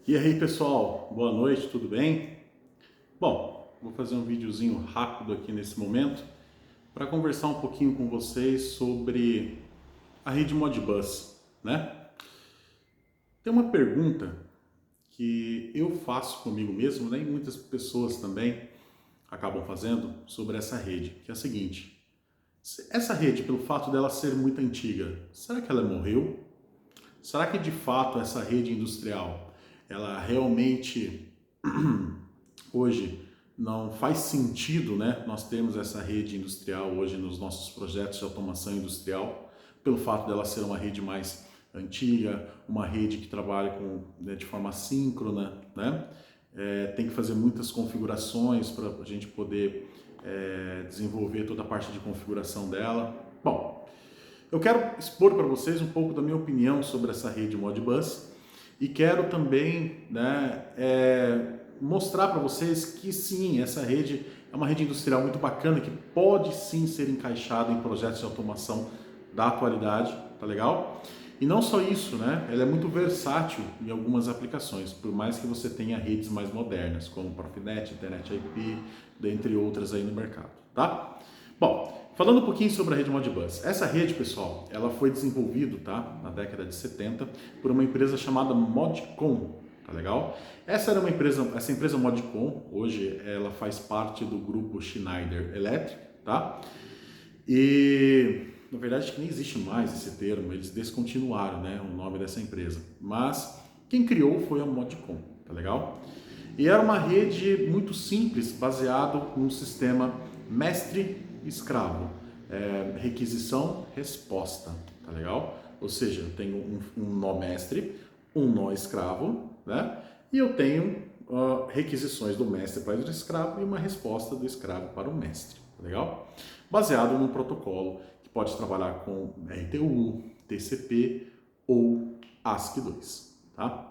E aí pessoal, boa noite, tudo bem? Bom, vou fazer um videozinho rápido aqui nesse momento para conversar um pouquinho com vocês sobre a rede Modbus, né? Tem uma pergunta que eu faço comigo mesmo, né? E muitas pessoas também acabam fazendo sobre essa rede, que é a seguinte: essa rede, pelo fato dela ser muito antiga, será que ela morreu? Será que de fato essa rede industrial, ela realmente hoje não faz sentido, né, nós temos essa rede industrial hoje nos nossos projetos de automação industrial, pelo fato dela ser uma rede mais antiga, uma rede que trabalha com, né, de forma síncrona, né? Tem que fazer muitas configurações para a gente poder desenvolver toda a parte de configuração dela. Bom, eu quero expor para vocês um pouco da minha opinião sobre essa rede Modbus e quero também, né, mostrar para vocês que sim, essa rede é uma rede industrial muito bacana que pode sim ser encaixada em projetos de automação da atualidade, tá legal? E não só isso, né? Ela é muito versátil em algumas aplicações, por mais que você tenha redes mais modernas, como Profinet, Internet IP, dentre outras aí no mercado, tá? Bom, falando um pouquinho sobre a rede Modbus. Essa rede, pessoal, ela foi desenvolvida, tá, na década de 70 por uma empresa chamada Modcon, tá legal? Essa empresa Modcon, hoje ela faz parte do grupo Schneider Electric, tá? E na verdade acho que nem existe mais esse termo, eles descontinuaram, né, o nome dessa empresa. Mas quem criou foi a Modcon, tá legal? E era uma rede muito simples, baseado num sistema mestre-escravo, requisição-resposta, tá legal? Ou seja, eu tenho um nó mestre, um nó escravo, né? E eu tenho requisições do mestre para o escravo e uma resposta do escravo para o mestre, tá legal? Baseado num protocolo que pode trabalhar com RTU, TCP ou ASCII2, tá?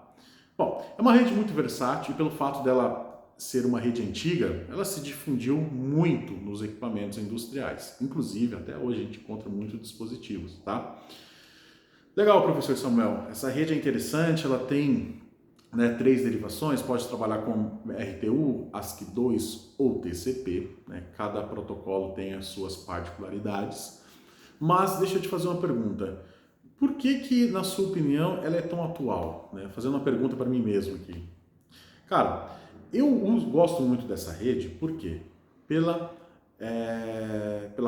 Bom, é uma rede muito versátil e pelo fato dela ser uma rede antiga, ela se difundiu muito nos equipamentos industriais. Inclusive, até hoje a gente encontra muitos dispositivos, tá? Legal, professor Samuel. Essa rede é interessante, ela tem, né, 3 derivações, pode trabalhar com RTU, ASCII2 ou TCP, né? Cada protocolo tem as suas particularidades. Mas deixa eu te fazer uma pergunta. Por que, na sua opinião, ela é tão atual? Né? Fazendo uma pergunta para mim mesmo aqui. Cara, gosto muito dessa rede, por quê? Pela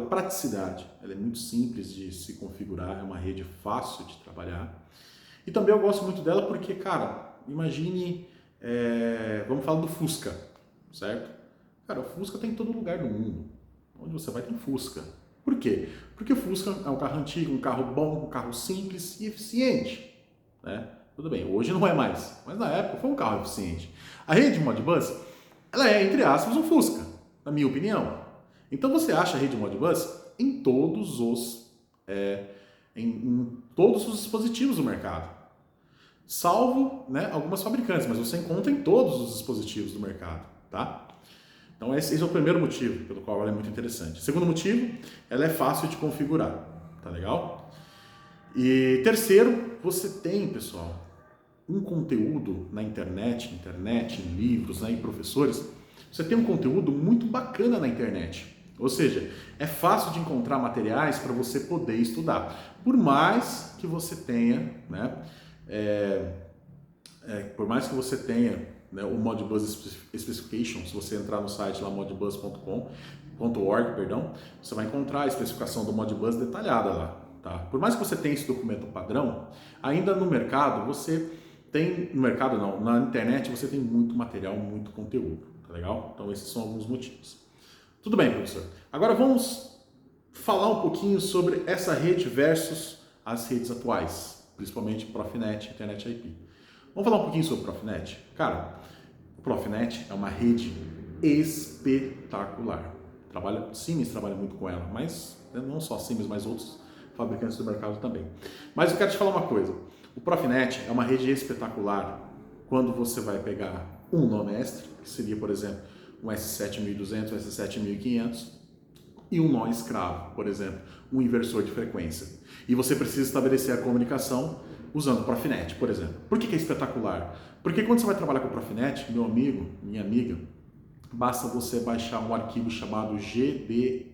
praticidade. Ela é muito simples de se configurar, é uma rede fácil de trabalhar. E também eu gosto muito dela porque, cara, imagine, vamos falar do Fusca, certo? Cara, o Fusca tem em todo lugar do mundo. Onde você vai tem Fusca. Por quê? Porque o Fusca é um carro antigo, um carro bom, um carro simples e eficiente, né? Tudo bem, hoje não é mais, mas na época foi um carro eficiente. A rede Modbus, ela é, entre aspas, um Fusca, na minha opinião. Então você acha a rede Modbus em todos os dispositivos do mercado. Salvo, né, algumas fabricantes, mas você encontra em todos os dispositivos do mercado, tá? Então esse é o primeiro motivo pelo qual ela é muito interessante. Segundo motivo, ela é fácil de configurar, tá legal? E terceiro, você tem, pessoal, um conteúdo na internet, em livros, né, em professores, você tem um conteúdo muito bacana na internet. Ou seja, é fácil de encontrar materiais para você poder estudar. Por mais que você tenha, né, né, o Modbus Specification, se você entrar no site lá modbus.org, perdão, você vai encontrar a especificação do Modbus detalhada lá, tá? Por mais que você tenha esse documento padrão, ainda no mercado na internet você tem muito material, muito conteúdo, tá legal? Então esses são alguns motivos. Tudo bem, professor. Agora vamos falar um pouquinho sobre essa rede versus as redes atuais, principalmente Profinet, Internet IP. Vamos falar um pouquinho sobre o Profinet? Cara, o Profinet é uma rede espetacular. Siemens trabalha muito com ela, mas não só Siemens, mas outros fabricantes do mercado também. Mas eu quero te falar uma coisa. O Profinet é uma rede espetacular quando você vai pegar um nó mestre, que seria, por exemplo, um S7200, um S7500, e um nó escravo, por exemplo, um inversor de frequência. E você precisa estabelecer a comunicação usando o Profinet, por exemplo. Por que é espetacular? Porque quando você vai trabalhar com o Profinet, meu amigo, minha amiga, basta você baixar um arquivo chamado GDSML,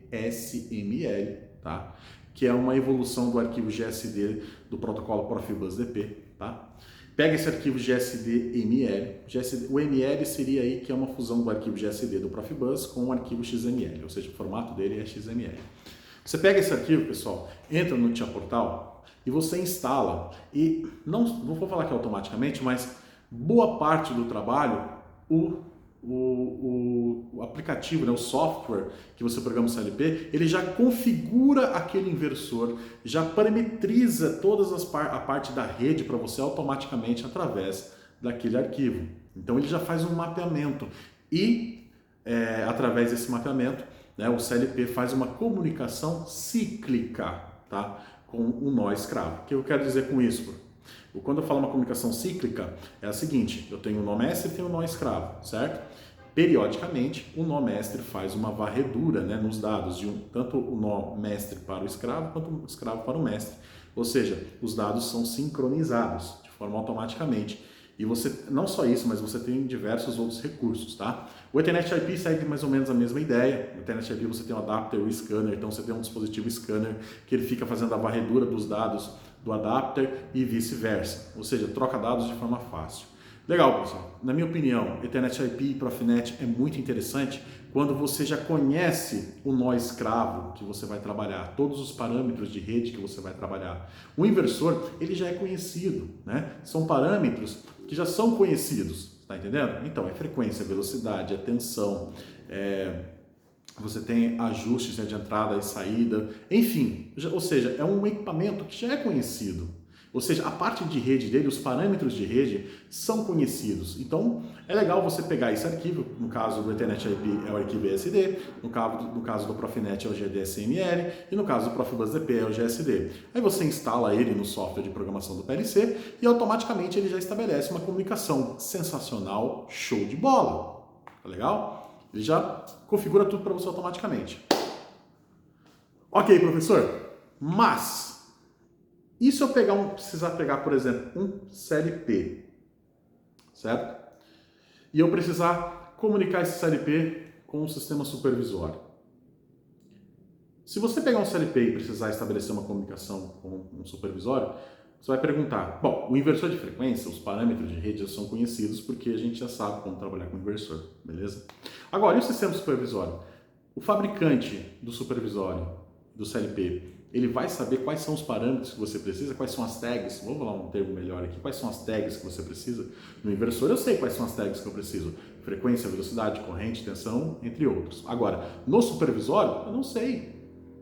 tá? Que é uma evolução do arquivo GSD do protocolo Profibus DP, tá? Pega esse arquivo GSD-ML, o ML seria aí que é uma fusão do arquivo GSD do Profibus com o arquivo XML, ou seja, o formato dele é XML. Você pega esse arquivo, pessoal, entra no Tia Portal e você instala, e não vou falar que automaticamente, mas boa parte do trabalho, o aplicativo, né, o software que você programa o CLP, ele já configura aquele inversor, já parametriza a parte da rede para você automaticamente através daquele arquivo. Então ele já faz um mapeamento e através desse mapeamento, né, o CLP faz uma comunicação cíclica, tá, com o nó escravo. O que eu quero dizer com isso? Quando eu falo uma comunicação cíclica, é a seguinte: eu tenho o nó mestre e tenho o nó escravo, certo? Periodicamente, o nó mestre faz uma varredura, né, nos dados, tanto o nó mestre para o escravo, quanto o escravo para o mestre. Ou seja, os dados são sincronizados de forma automaticamente. E você, não só isso, mas você tem diversos outros recursos, tá? O Ethernet IP segue mais ou menos a mesma ideia. No Ethernet IP você tem um adapter e o scanner, então você tem um dispositivo scanner que ele fica fazendo a varredura dos dados do adapter e vice-versa, ou seja, troca dados de forma fácil. Legal, pessoal. Na minha opinião, Ethernet IP e Profinet é muito interessante quando você já conhece o nó escravo que você vai trabalhar, todos os parâmetros de rede que você vai trabalhar. O inversor, ele já é conhecido, né? São parâmetros que já são conhecidos, tá entendendo? Então, é frequência, velocidade, é tensão, você tem ajustes, né, de entrada e saída, enfim, ou seja, é um equipamento que já é conhecido. Ou seja, a parte de rede dele, os parâmetros de rede são conhecidos. Então, é legal você pegar esse arquivo, no caso do Ethernet IP é o arquivo ESD, no caso do Profinet é o GDSML e no caso do Profibus DP é o GSD. Aí você instala ele no software de programação do PLC e automaticamente ele já estabelece uma comunicação sensacional, show de bola. Tá legal? Ele já configura tudo para você automaticamente. Ok, professor, mas e se eu precisar pegar, por exemplo, um CLP, certo? E eu precisar comunicar esse CLP com o sistema supervisório. Se você pegar um CLP e precisar estabelecer uma comunicação com um supervisório, você vai perguntar, bom, o inversor de frequência, os parâmetros de rede já são conhecidos porque a gente já sabe como trabalhar com inversor, beleza? Agora, e o sistema supervisório? O fabricante do supervisório, do CLP, ele vai saber quais são os parâmetros que você precisa, quais são as tags, vou falar um termo melhor aqui, quais são as tags que você precisa. No inversor eu sei quais são as tags que eu preciso, frequência, velocidade, corrente, tensão, entre outros. Agora, no supervisório, eu não sei,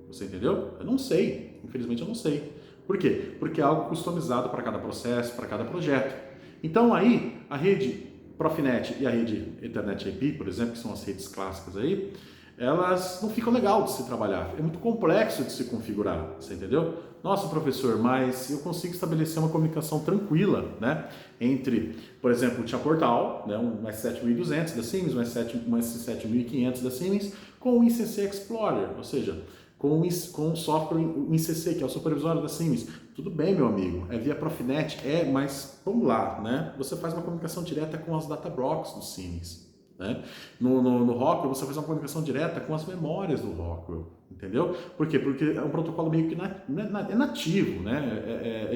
você entendeu? Eu não sei, infelizmente eu não sei. Por quê? Porque é algo customizado para cada processo, para cada projeto. Então aí, a rede Profinet e a rede Ethernet IP, por exemplo, que são as redes clássicas aí, elas não ficam legal de se trabalhar, é muito complexo de se configurar, você entendeu? Nossa, professor, mas eu consigo estabelecer uma comunicação tranquila, né, entre, por exemplo, o Tia Portal, né, um S7200 da Siemens, um S7500 da Siemens, com o ICC Explorer, ou seja, com o software, o ICC, que é o supervisório da Siemens. Tudo bem, meu amigo, é via Profinet, mas vamos lá, né, você faz uma comunicação direta com as data blocks do Siemens. Né? No Rockwell você faz uma comunicação direta com as memórias do Rockwell, entendeu? Por quê? Porque é um protocolo meio que é nativo, né?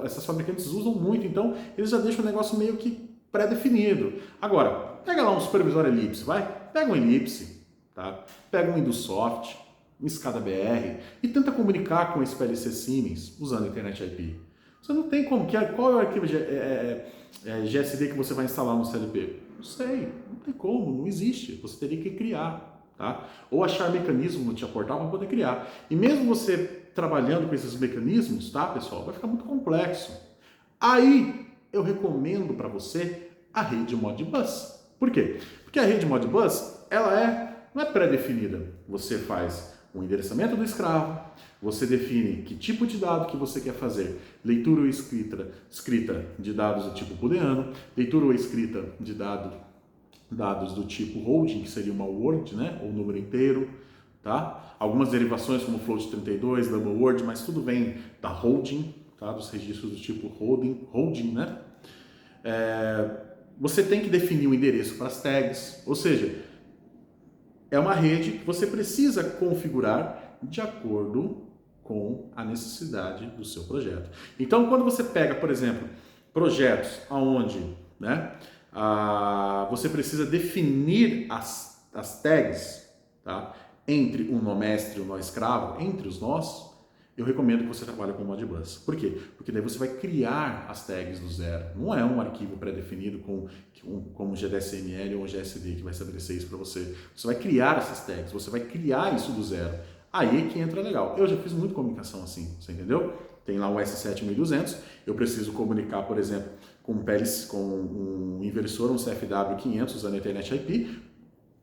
Essas fabricantes usam muito, então eles já deixam o negócio meio que pré-definido. Agora, pega lá um supervisor Ellipse, vai? Pega um Ellipse, tá? Pega um Indusoft, um SCADA BR e tenta comunicar com esse PLC Siemens usando Internet IP. Você não tem como, qual é o arquivo GSD que você vai instalar no CLP? Não sei, não tem como, não existe, você teria que criar, tá? Ou achar mecanismo no Tia Portal para poder criar. E mesmo você trabalhando com esses mecanismos, tá, pessoal, vai ficar muito complexo. Aí eu recomendo para você a rede Modbus. Por quê? Porque a rede Modbus, ela não é pré-definida. Você faz o endereçamento do escravo, você define que tipo de dado que você quer fazer, leitura ou escrita de dados do tipo booleano, leitura ou escrita de dados do tipo holding, que seria uma word, né, ou número inteiro, tá? Algumas derivações como float 32, double word, mas tudo vem da holding, tá? tá? Dos registros do tipo holding, né? Você tem que definir o endereço para as tags, ou seja, é uma rede que você precisa configurar de acordo com a necessidade do seu projeto. Então, quando você pega, por exemplo, projetos onde, né, você precisa definir as tags, tá, entre o nó mestre e o nó escravo, entre os nós, eu recomendo que você trabalhe com o Modbus. Por quê? Porque daí você vai criar as tags do zero. Não é um arquivo pré-definido como um GDSML ou um GSD que vai estabelecer isso para você. Você vai criar essas tags, você vai criar isso do zero. Aí que entra legal. Eu já fiz muita comunicação assim, você entendeu? Tem lá um S7200, eu preciso comunicar, por exemplo, com um inversor, um CFW500 usando a Ethernet IP.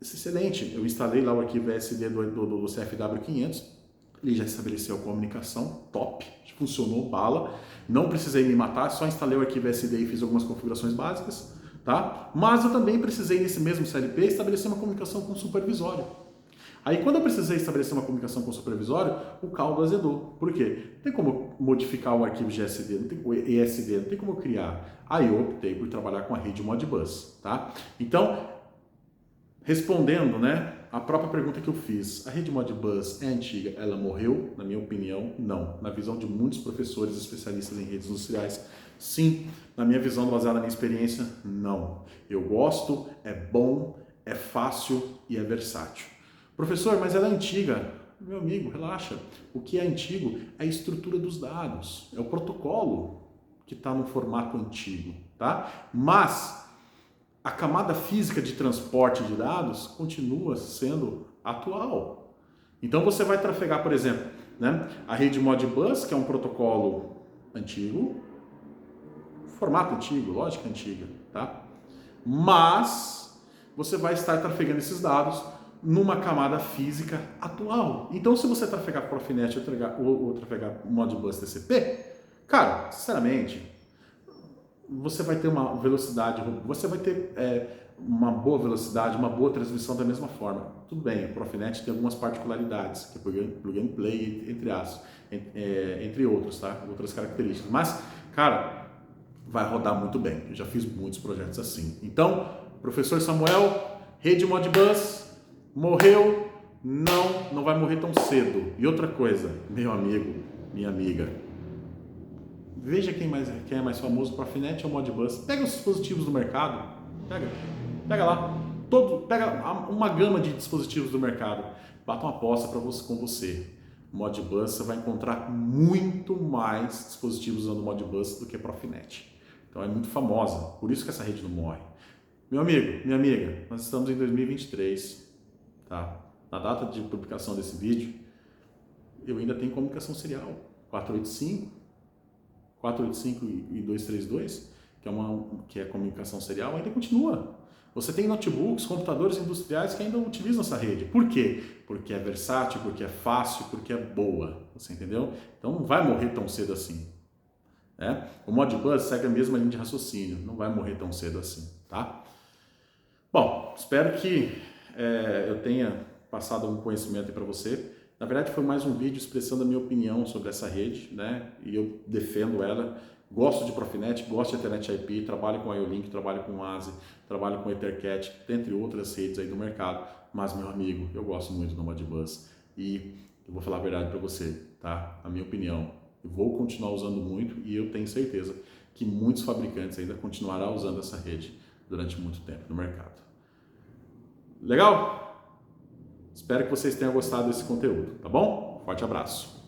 Isso é excelente. Eu instalei lá o arquivo SD do CFW500, ele já estabeleceu a comunicação, top, funcionou, bala. Não precisei me matar, só instalei o arquivo SD e fiz algumas configurações básicas, tá? Mas eu também precisei, nesse mesmo CLP, estabelecer uma comunicação com o supervisório. Aí, quando eu precisei estabelecer uma comunicação com o supervisório, o caldo azedou. Por quê? Não tem como modificar o arquivo GSD, não tem, o ESD, não tem como eu criar. Aí eu optei por trabalhar com a rede Modbus, tá? Então, respondendo, né, a própria pergunta que eu fiz, a rede Modbus é antiga, ela morreu? Na minha opinião, não. Na visão de muitos professores especialistas em redes industriais, sim. Na minha visão, baseada na minha experiência, não. Eu gosto, é bom, é fácil e é versátil. Professor, mas ela é antiga. Meu amigo, relaxa. O que é antigo é a estrutura dos dados, é o protocolo que está no formato antigo, tá? Mas a camada física de transporte de dados continua sendo atual. Então você vai trafegar, por exemplo, né, a rede Modbus, que é um protocolo antigo, formato antigo, lógica antiga, tá? Mas você vai estar trafegando esses dados numa camada física atual. Então, se você trafegar Profinet ou trafegar Modbus TCP, cara, sinceramente, você vai ter uma velocidade, você vai ter uma boa velocidade, uma boa transmissão da mesma forma. Tudo bem, a Profinet tem algumas particularidades, que é plug and play, entre outros, tá? Outras características. Mas, cara, vai rodar muito bem. Eu já fiz muitos projetos assim. Então, professor Samuel, rede Modbus, morreu? Não vai morrer tão cedo. E outra coisa, meu amigo, minha amiga, veja quem é mais famoso, Profinet ou Modbus. Pega os dispositivos do mercado, pega lá, pega uma gama de dispositivos do mercado, bata uma aposta com você. Modbus, você vai encontrar muito mais dispositivos usando Modbus do que Profinet. Então é muito famosa, por isso que essa rede não morre. Meu amigo, minha amiga, nós estamos em 2023, tá? Na data de publicação desse vídeo, eu ainda tenho comunicação serial 485 e 232, que é comunicação serial, ainda continua. Você tem notebooks, computadores industriais que ainda utilizam essa rede. Por quê? Porque é versátil, porque é fácil, porque é boa. Você entendeu? Então não vai morrer tão cedo assim. Né? O Modbus segue a mesma linha de raciocínio, não vai morrer tão cedo assim, tá? Bom, espero que eu tenha passado algum conhecimento para você. Na verdade, foi mais um vídeo expressando a minha opinião sobre essa rede, né? E eu defendo ela. Gosto de Profinet, gosto de Ethernet IP, trabalho com IO-Link, trabalho com ASI, trabalho com Ethercat, entre outras redes aí do mercado. Mas, meu amigo, eu gosto muito do Modbus. E eu vou falar a verdade para você, tá? A minha opinião. Eu vou continuar usando muito e eu tenho certeza que muitos fabricantes ainda continuarão usando essa rede durante muito tempo no mercado. Legal? Espero que vocês tenham gostado desse conteúdo, tá bom? Forte abraço!